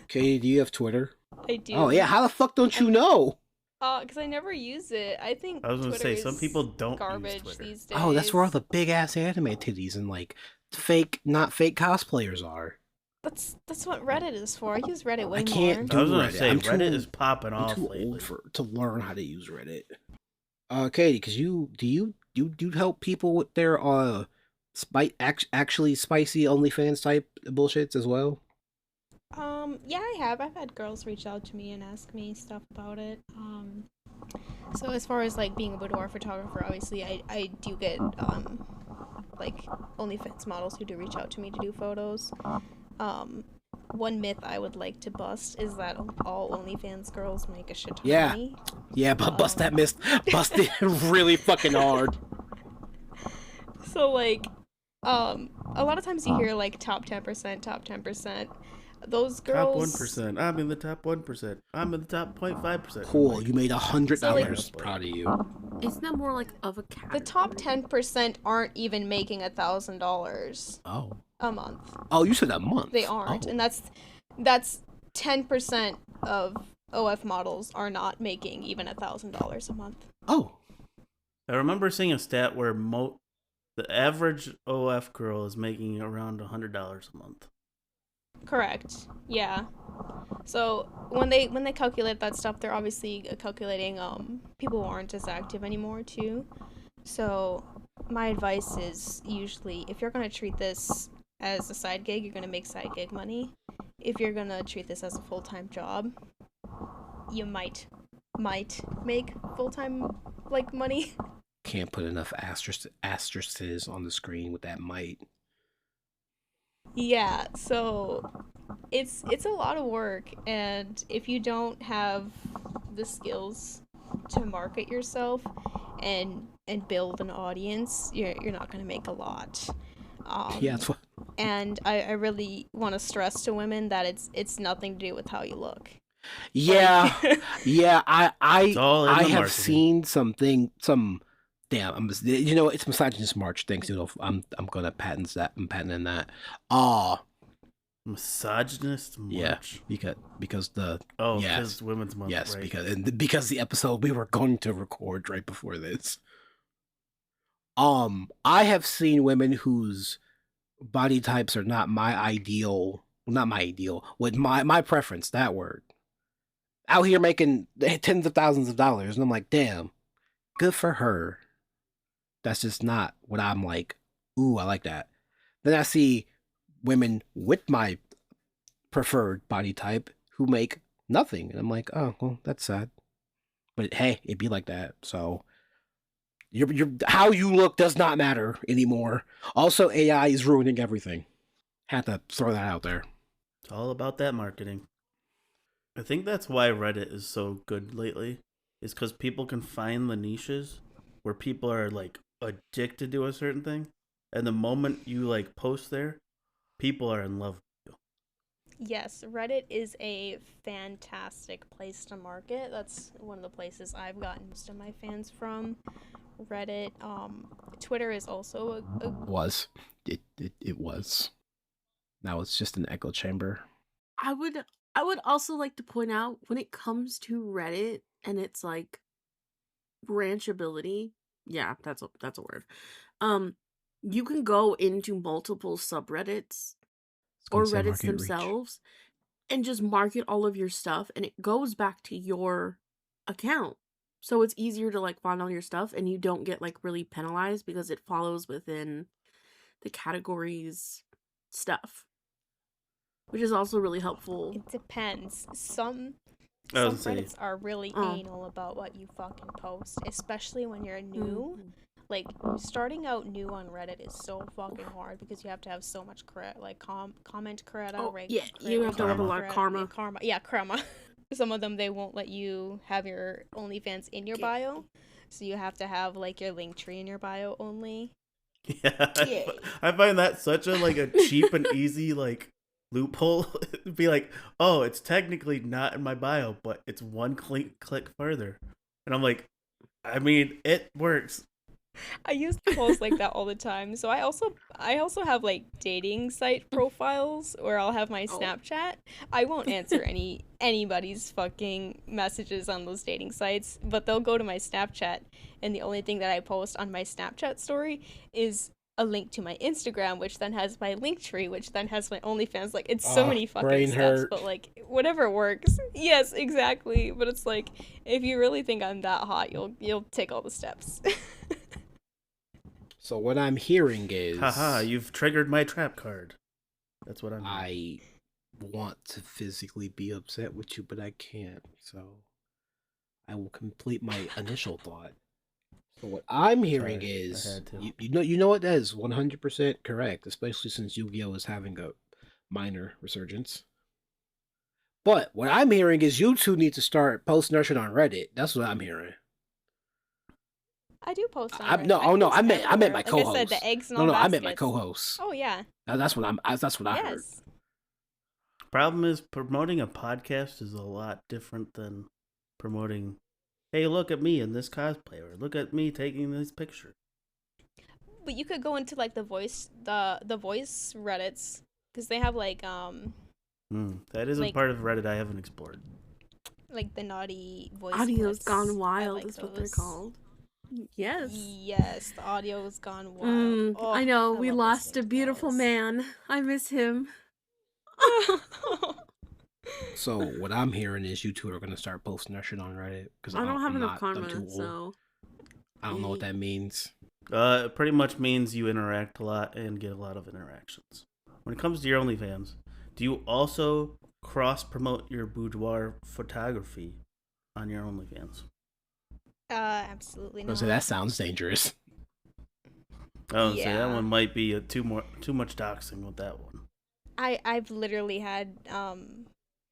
Katie, do you have Twitter? I do. Oh yeah, how the fuck don't you know? Because I never use it. I think I was gonna Twitter say some is people don't use garbage Twitter. these days. Oh, that's where all the big ass anime titties and like not fake cosplayers are. That's what Reddit is for. I use Reddit way I can't more. do I was gonna Reddit. say I'm Reddit too- is popping I'm off too lately. old to learn how to use Reddit. Katie, because you help people with their actually spicy OnlyFans type bullshits as well? Yeah, I have. I've had girls reach out to me and ask me stuff about it. So as far as like being a boudoir photographer, obviously I do get like OnlyFans models who do reach out to me to do photos. One myth I would like to bust is that all OnlyFans girls make a shit ton Yeah. of money. Yeah, but bust it really fucking hard. So like, a lot of times you hear like top 10%. Those Top girls. 1%. I'm in the top 1%. I'm in the top 0.5%. Cool, you made $100. So, like- Proud of you. Isn't that more like of a category? The top 10% aren't even making $1,000 Oh. a month. Oh, you said a month. They aren't, Oh. and that's 10% of OF models are not making even $1,000 a month. Oh. I remember seeing a stat where the average OF girl is making around $100 a month. Correct. Yeah. So when they calculate that stuff, they're obviously calculating people who aren't as active anymore too. So my advice is usually if you're gonna treat this as a side gig, you're gonna make side gig money. If you're gonna treat this as a full-time job, you might make full-time like money. Can't put enough asterisks on the screen with that might. Yeah, so it's a lot of work, and if you don't have the skills to market yourself and build an audience, you're not gonna make a lot. Yeah, Um, that's what. and I really want to stress to women that it's nothing to do with how you look. Like, Yeah, yeah. It's all in I the have marketing. seen some. Damn, it's misogynist March. Thanks, I'm gonna patent that. I'm patenting that. Misogynist Yeah, March. because the Oh, yes, because Women's Month, yes, right? because the episode we were going to record right before this. I have seen women whose body types are not my ideal. Not my ideal. With my preference. That word. Out here making tens of thousands of dollars, and I'm like, damn, good for her. That's just not what I'm like. Ooh, I like that. Then I see women with my preferred body type who make nothing, and I'm like, oh, well, that's sad. But hey, it'd be like that. So your how you look does not matter anymore. Also, AI is ruining everything. Had to throw that out there. It's all about that marketing. I think that's why Reddit is so good lately. Is because people can find the niches where people are like addicted to a certain thing, and the moment you like post there, people are in love with yes, Reddit is a fantastic place to market. That's one of the places I've gotten most of my fans from. Reddit. Twitter is also a Was it was. Now it's just an echo chamber. I would also like to point out when it comes to Reddit and it's like branchability. Yeah, that's a word. You can go into multiple subreddits or Say Reddits market reach. themselves and just market all of your stuff, and it goes back to your account. So it's easier to like find all your stuff, and you don't get like really penalized because it follows within the categories stuff, which is also really helpful. It depends. Some I was gonna say, Reddits are really anal about what you fucking post, especially when you're new. Mhm. Like, starting out new on Reddit is so fucking hard because you have to have so much comment credit. Oh, yeah, you have to have a lot of karma. Yeah, karma. Some of them, they won't let you have your OnlyFans in your bio, so you have to have like your link tree in your bio only. yeah, Yay. I find that such a like a cheap and easy like loophole. It'd be like, oh, it's technically not in my bio, but it's one click further, and I'm like, I mean, it works. I use posts like that all the time. So I also have like dating site profiles where I'll have my Oh. Snapchat. I won't answer anybody's fucking messages on those dating sites, but they'll go to my Snapchat, and the only thing that I post on my Snapchat story is a link to my Instagram, which then has my link tree, which then has my OnlyFans. Like, it's so many fucking brain steps, hurt. but like whatever works. Yes, exactly. But it's like, if you really think I'm that hot, you'll take all the steps. So what I'm hearing is, Haha, you've triggered my trap card. That's what I'm hearing. I want to physically be upset with you, but I can't. So I will complete my initial thought. So what I'm hearing Sorry, I is, had to. you know what, that is 100% correct, especially since Yu-Gi-Oh is having a minor resurgence. But what I'm hearing is you two need to start posting that shit on Reddit. That's what I'm hearing. I do post on Reddit. No, oh no, post I meant my everywhere. co-host. Like I said, the eggs and No, all no, I meant my baskets. co-host. Oh yeah. That's what I heard. Yes. Problem is, promoting a podcast is a lot different than promoting, hey, look at me in this cosplay, or look at me taking this picture. But you could go into like the voice Reddits, because they have like That isn't like- part of Reddit I haven't explored. like the naughty voice. Audio's splits. gone I wild like is what they're those. called. Yes. Yes, the audio's gone wild. Oh, I know, we love lost listening a to beautiful those. man. I miss him. So what I'm hearing is you two are gonna start posting that shit on Reddit because I don't have I'm enough I'm karma, too old. so I don't know what that means. It pretty much means you interact a lot and get a lot of interactions. When it comes to your OnlyFans, do you also cross promote your boudoir photography on your OnlyFans? Absolutely not. So that sounds dangerous. I would say that Yeah. one might be too much doxing with that one. I've literally had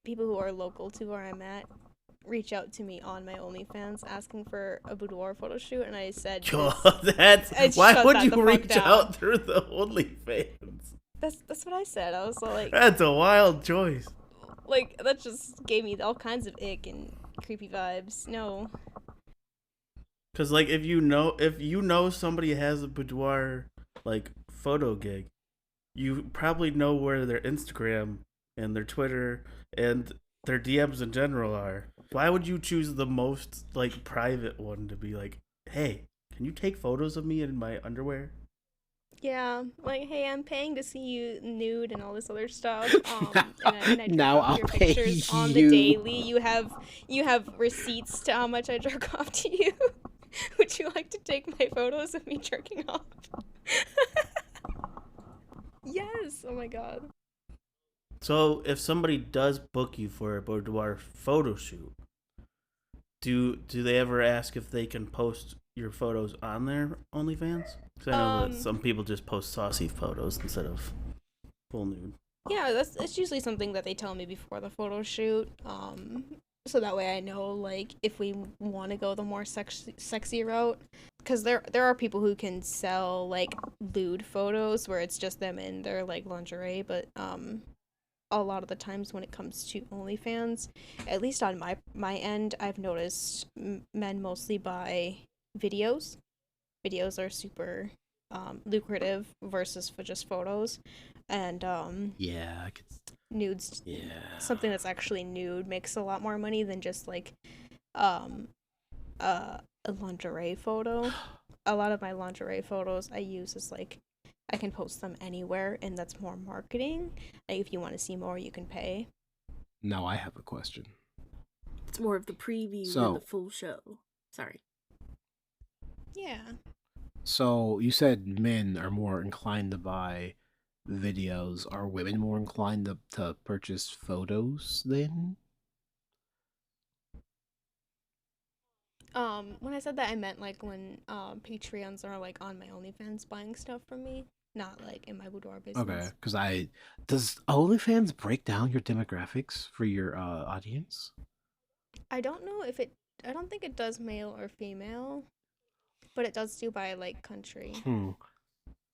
people who are local to where I'm at reach out to me on my OnlyFans asking for a boudoir photo shoot, and I said, Yo, I why shut would that you the fuck reach down. out through the OnlyFans? That's what I said. I was like, That's a wild choice. like that just gave me all kinds of ick and creepy vibes. No. Cause like if you know somebody has a boudoir like photo gig, you probably know where their Instagram and their Twitter and their DMs in general are. Why would you choose the most like private one to be like, hey, can you take photos of me in my underwear? Yeah, like, hey, I'm paying to see you nude and all this other stuff. And I jerk Now off I'll your pay pictures on the you. daily. You have receipts to how much I jerk off to you. Would you like to take my photos of me jerking off? Yes. Oh my god. So if somebody does book you for a boudoir photo shoot, do they ever ask if they can post your photos on their OnlyFans? Because I know that some people just post saucy photos instead of full nude. Yeah, it's usually something that they tell me before the photo shoot. So that way I know, like, if we want to go the more sexy route. Because there are people who can sell, like, lewd photos where it's just them in their, like, lingerie. But, a lot of the times when it comes to OnlyFans, at least on my end, I've noticed men mostly buy videos. Videos are super lucrative versus for just photos. And, Yeah, I could. nudes, Yeah. something that's actually nude makes a lot more money than just like a lingerie photo. A lot of my lingerie photos I use is like I can post them anywhere, and that's more marketing. Like if you want to see more, you can pay. Now I have a question. It's more of the preview So- than the full show. Sorry. Yeah. So you said men are more inclined to buy videos. Are women more inclined to purchase photos then? When I said that, I meant like when Patreons are like on my OnlyFans buying stuff from me, not like in my boudoir business. Okay, because does OnlyFans break down your demographics for your audience? I don't know if it. I don't think it does male or female, but it does do by like country. Because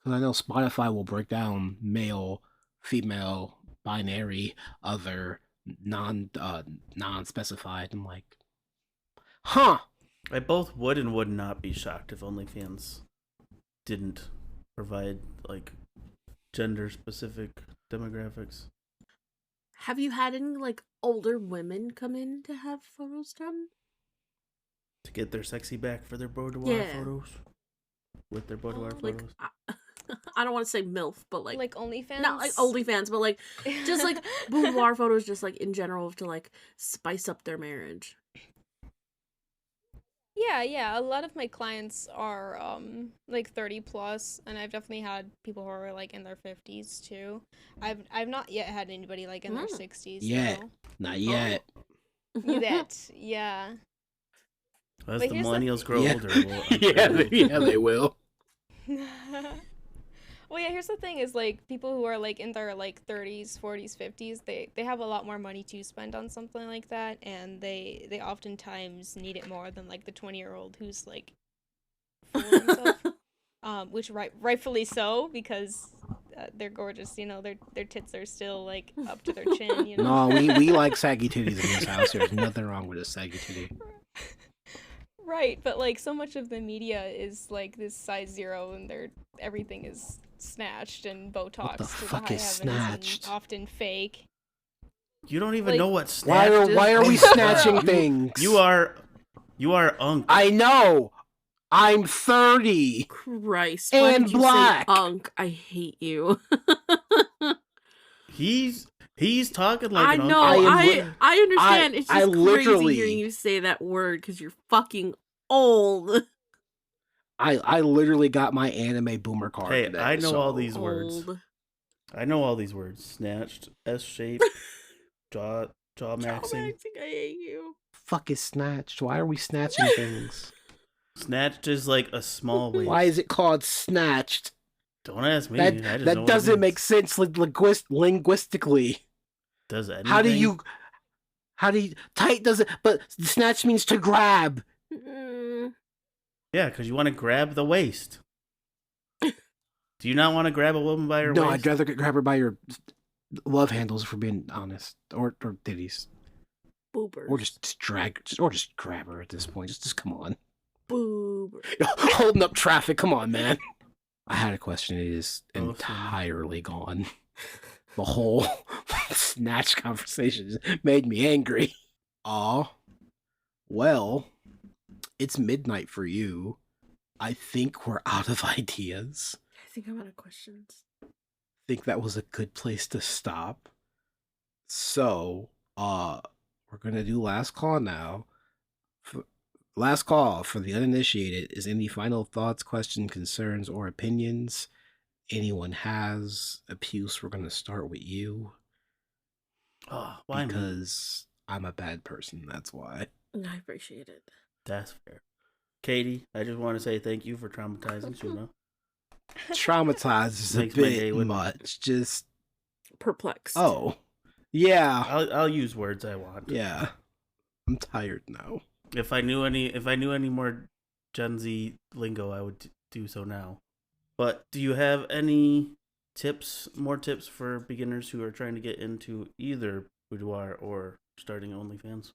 I know Spotify will break down male, female, binary, other, non-specified. I'm like, huh? I both would and would not be shocked if OnlyFans didn't provide like gender specific demographics. Have you had any like older women come in to have photos done? To get their sexy back for their boudoir Yeah. photos? With their boudoir Like, photos? I don't want to say MILF, but like OnlyFans. not like OnlyFans, but like just like boudoir photos, just like in general to like spice up their marriage. Yeah. A lot of my clients are like 30 plus, and I've definitely had people who are like in their 50s too. I've not yet had anybody like in their 60s. Yet. though. Not yet. That, yeah. As But the here's the- millennials grow Yeah. older, we'll yeah, they will. Well, yeah, here's the thing is like people who are like in their like 30s, 40s, 50s, they have a lot more money to spend on something like that, and they oftentimes need it more than like the 20-year-old who's like fooling himself. Which rightfully so, because they're gorgeous, you know, their tits are still like up to their chin, you know. No, we like saggy titties in this house. There's nothing wrong with a saggy titty. Right, but like so much of the media is like this size 0, and everything is snatched and Botox What the to fuck the high is heavens, snatched? and often fake. You don't even Like- know what snatched is? Why are we Oh my snatching God. things? You are unk. I know. I'm 30. Christ, And why did you black. say unk? I hate you. He's talking like I an know. uncle. I understand. It's I just literally- crazy hearing you say that word because you're fucking old. I literally got my anime boomer card Hey, today, I know so- all these words. Old. I know all these words. Snatched, S-shape, jaw maxing. I hate you. Fuck is snatched? Why are we snatching things? Snatched is like a small waist. Why is it called snatched? Don't ask me. I just know That what it doesn't make means. sense linguistically. Does anything? How do you tight doesn't? But snatch means to grab. Yeah, because you want to grab the waist. Do you not want to grab a woman by her No, waist? I'd rather grab her by your love handles, for being honest, or titties, Boobers. or just drag, or just grab her at this point. Just come on. Boobers. Holding up traffic. Come on, man. I had a question. It is Oh, entirely gone. The whole snatch conversation made me angry. Aw. Well, it's midnight for you. I think we're out of ideas. I think I'm out of questions. Think that was a good place to stop. So, we're gonna do last call now. Last call for the uninitiated. Is any final thoughts, questions, concerns, or opinions anyone has? Apuse, we're gonna start with you. Oh, why me? Because I'm a bad person, that's why. I appreciate it. That's fair. Katie, I just want to say thank you for traumatizing Tsuna. Traumatized is a Makes my day, bit wouldn't it? much. Just Perplexed. oh. Yeah. I'll use words I want. Yeah. I'm tired now. If I knew any more Gen Z lingo, I would do so now. But do you have any more tips for beginners who are trying to get into either boudoir or starting OnlyFans?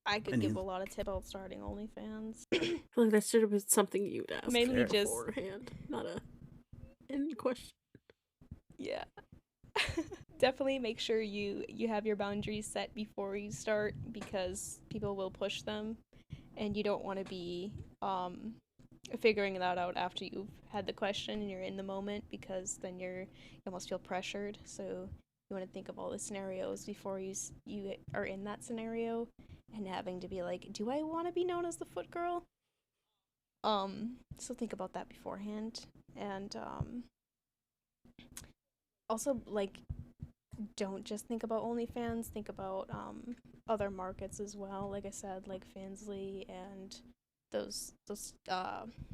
I could And give you- a lot of tips about starting OnlyFans. I feel like that should have been something you'd ask Mainly just- beforehand, not a any question. Yeah. Definitely make sure you have your boundaries set before you start, because people will push them, and you don't want to be figuring that out after you've had the question and you're in the moment, because then you almost feel pressured. So you want to think of all the scenarios before you are in that scenario, and having to be like, do I want to be known as the foot girl? So think about that beforehand, and also, like, don't just think about OnlyFans, think about other markets as well. Like I said, like Fansly and those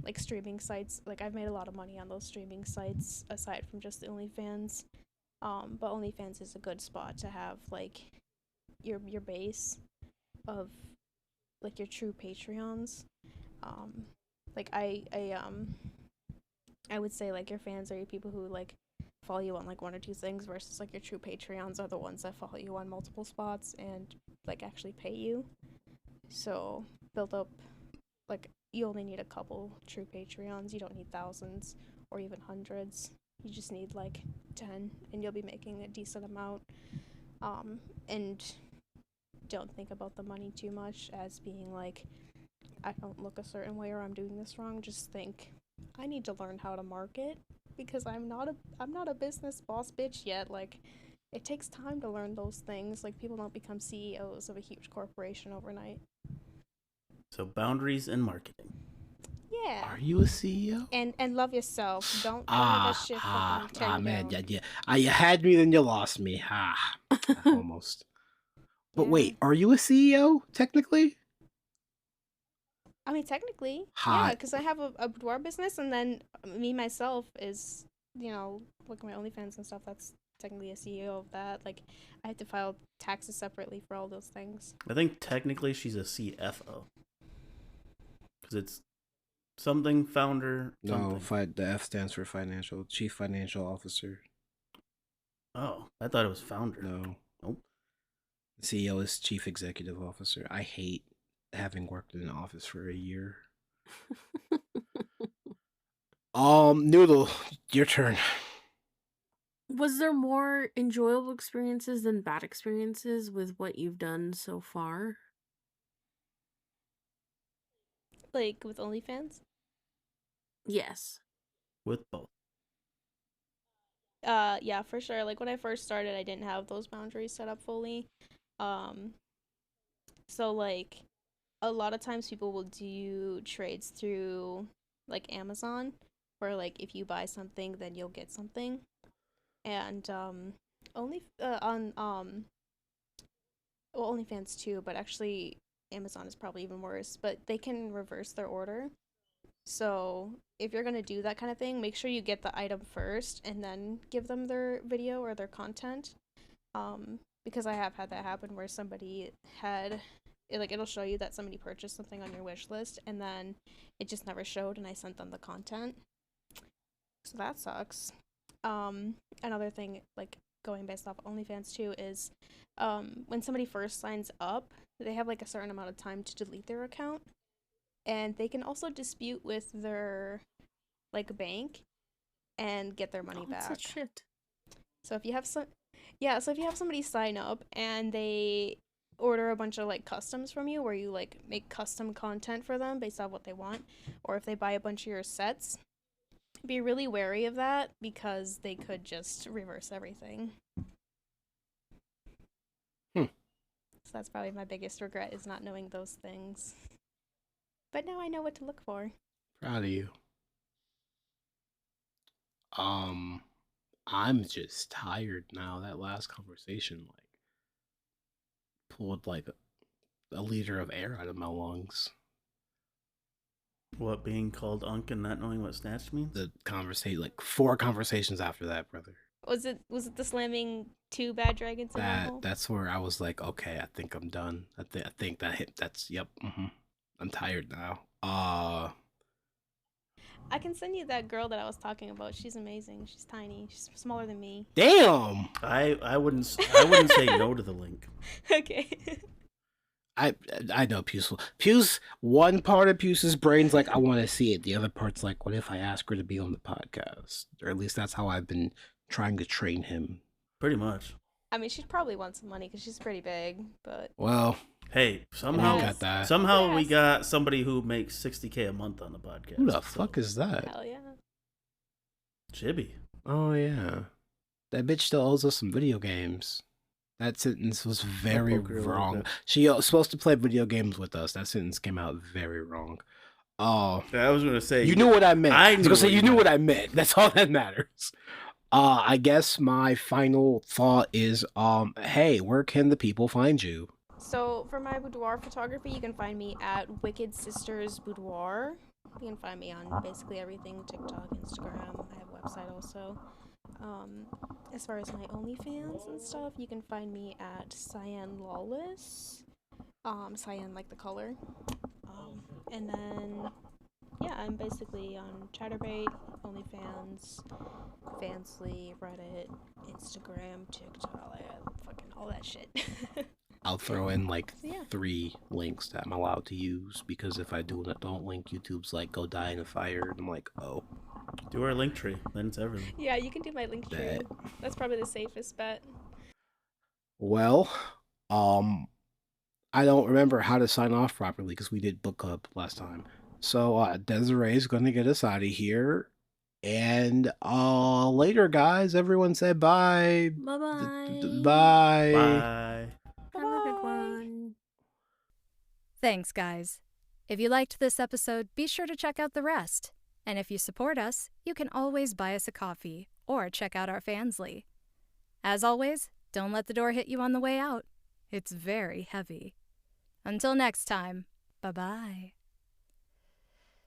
like streaming sites. Like, I've made a lot of money on those streaming sites aside from just OnlyFans. But OnlyFans is a good spot to have like your base of like your true Patreons. Like I would say like your fans are your people who like follow you on like one or two things, versus like your true Patreons are the ones that follow you on multiple spots and like actually pay you. So build up, like, you only need a couple true Patreons. You don't need thousands or even hundreds. You just need like 10 and you'll be making a decent amount. And don't think about the money too much as being like, I don't look a certain way or I'm doing this wrong. Just think, I need to learn how to market, because I'm not a business boss bitch yet. Like, it takes time to learn those things. Like, people don't become CEOs of a huge corporation overnight. So boundaries and marketing. Yeah. Are you a CEO? And love yourself. Don't let that shit fucking tear you man, down. yeah. You had me, then you lost me. Almost. But Yeah. wait, are you a CEO technically? I mean, technically, yeah, Hot. because I have a boudoir business, and then me myself is, like my OnlyFans and stuff. That's technically a CEO of that. Like, I have to file taxes separately for all those things. I think technically she's a CFO. Because it's something founder. No, Something. the F stands for Chief Financial Officer. Oh, I thought it was founder. No. Nope. The CEO is Chief Executive Officer. I hate having worked in an office for a year. Noodle, your turn. Was there more enjoyable experiences than bad experiences with what you've done so far? Like, with OnlyFans? Yes. With both. Yeah, for sure. Like, when I first started, I didn't have those boundaries set up fully. So, like, a lot of times people will do trades through, like, Amazon, where, like, if you buy something, then you'll get something. And, OnlyFans too, but actually Amazon is probably even worse, but they can reverse their order. So if you're gonna do that kind of thing, make sure you get the item first and then give them their video or their content. Because I have had that happen where somebody had it'll show you that somebody purchased something on your wish list and then it just never showed and I sent them the content. So that sucks. Another thing, like going based off OnlyFans too, is when somebody first signs up, they have like a certain amount of time to delete their account. And they can also dispute with their like bank and get their money back. That's such shit. So if you have somebody sign up and they order a bunch of like customs from you where you like make custom content for them based on what they want, or if they buy a bunch of your sets, be really wary of that because they could just reverse everything. So that's probably my biggest regret, is not knowing those things. But now I know what to look for. Proud of you. I'm just tired now. That last conversation pulled like a liter of air out of my lungs. What, being called Unk and not knowing what snatch means? The conversation, like 4 conversations after that, brother. Was it the slamming 2 bad dragons in one hole? That's where I was like, okay, I think I'm done. I think that hit. That's yep. I'm tired now. I can send you that girl that I was talking about. She's amazing. She's tiny. She's smaller than me. Damn. I wouldn't say no to the link. Okay. I know Puce. One part of Puce's brain's like, I want to see it. The other part's like, what if I ask her to be on the podcast? Or at least that's how I've been trying to train him. Pretty much. I mean, she'd probably want some money because she's pretty big, but... Well, hey, somehow we Yes. got somebody who makes $60K a month on the podcast. who the fuck is that? Hell yeah. Chibi. Oh, yeah. That bitch still owes us some video games. That sentence was very poke her a little wrong. bit. She was supposed to play video games with us. That sentence came out very wrong. Oh, I was gonna say you knew what I meant. I I was knew gonna say what you you knew meant. what I meant. That's all that matters. I guess my final thought is, hey, where can the people find you? So, for my boudoir photography, you can find me at Wicked Sisters Boudoir. You can find me on basically everything, TikTok, Instagram. I have a website also. As far as my OnlyFans and stuff, you can find me at Cyan Lawless. Cyan like the color. And then, yeah, I'm basically on Chatterbait, OnlyFans, Fansly, Reddit, Instagram, TikTok, fucking all that shit. I'll throw in Yeah. 3 links that I'm allowed to use, because if I don't link, YouTube's like, go die in a fire, and I'm like, oh. do our link tree. Then it's everything. Yeah, you can do my link tree. Bet. That's probably the safest bet. Well, I don't remember how to sign off properly because we did book club last time. So Desiree's gonna get us out of here. And later, guys. Everyone say bye. Bye-bye. Bye. Bye. Have a good one. Thanks, guys. If you liked this episode, be sure to check out the rest. And if you support us, you can always buy us a coffee or check out our Fansly. As always, don't let the door hit you on the way out. It's very heavy. Until next time, bye-bye.